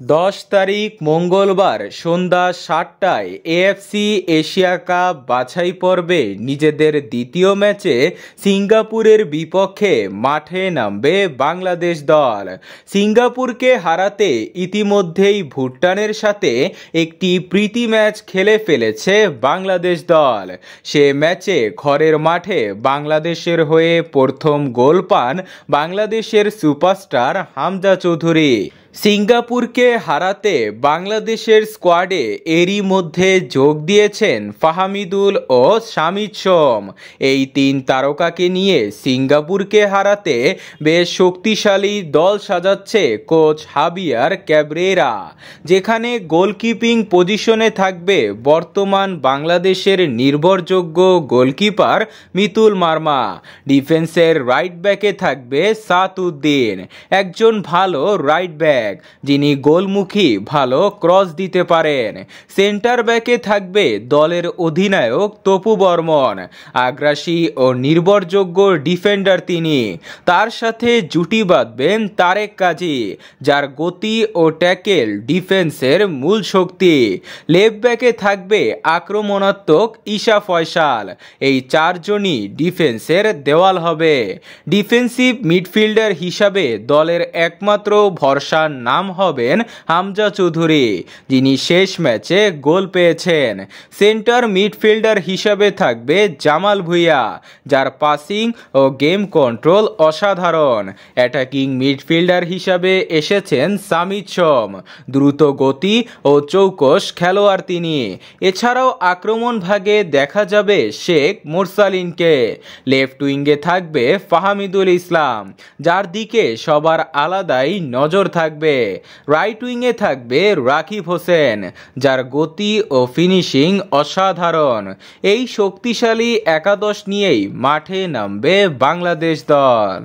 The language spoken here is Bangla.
10 তারিখ মঙ্গলবার সন্ধ্যা 7টায় এএফসি এশিয়া কাপ বাছাই পর্বে নিজেদের দ্বিতীয় ম্যাচে সিঙ্গাপুরের বিপক্ষে মাঠে নামবে বাংলাদেশ দল। সিঙ্গাপুরকে হারাতে ইতিমধ্যেই ভুটানের সাথে একটি প্রীতি ম্যাচ খেলে ফেলেছে বাংলাদেশ দল। সে ম্যাচে ঘরের মাঠে বাংলাদেশের হয়ে প্রথম গোল পান বাংলাদেশের সুপারস্টার হামজা চৌধুরী। সিঙ্গাপুরকে হারাতে বাংলাদেশের স্কোয়াডে এরই মধ্যে যোগ দিয়েছেন ফাহামিদুল ও শামিদ সোম। এই তিন তারকাকে নিয়ে সিঙ্গাপুরকে হারাতে বেশ শক্তিশালী দল সাজাচ্ছে কোচ হাবিয়ার ক্যাবরেরা, যেখানে গোলকিপিং পজিশনে থাকবে বর্তমান বাংলাদেশের নির্ভরযোগ্য গোলকিপার মিতুল মার্মা। ডিফেন্সের রাইট ব্যাকে থাকবে সাতউদ্দিন, একজন ভালো রাইট ব্যাক যিনি গোলমুখী ভালো ক্রস দিতে পারেন। সেন্টার ব্যাকে থাকবে দলের অধিনায়ক তপু বর্মন, আগ্রাসী ও নির্ভরযোগ্য ডিফেন্ডার তিনি। তার সাথে জুটি বাঁধবেন তারেক কাজী, যার গতি ও ট্যাকেল ডিফেন্সের মূল শক্তি। লেফট ব্যাকে থাকবে আক্রমণাত্মক ঈশা ফয়সাল। এই চারজনই ডিফেন্সের দেওয়াল হবে। ডিফেন্সিভ মিডফিল্ডার হিসাবে দলের একমাত্র ভরসা নাম হবেন হামজা চৌধুরী, যিনি শেষ ম্যাচে গোল পেয়েছেন। সেন্টার মিডফিল্ডার হিসাবে থাকবে জামাল ভুঁইয়া, যার পাসিং ও গেম কন্ট্রোল অসাধারণ। অ্যাটাকিং মিডফিল্ডার হিসাবে এসেছেন শামিদ সোম, দ্রুত গতি ও চৌকস খেলোয়াড় তিনি। এছাড়াও আক্রমণ ভাগে দেখা যাবে শেখ মোরসালিনকে। লেফট উইঙ্গে থাকবে ফাহামিদুল ইসলাম, যার দিকে সবার আলাদাই নজর থাকবে। রাইট উইংয়ে থাকবে রাকিব হোসেন, যার গতি ও ফিনিশিং অসাধারণ। এই শক্তিশালী একাদশ নিয়েই মাঠে নামবে বাংলাদেশ দল।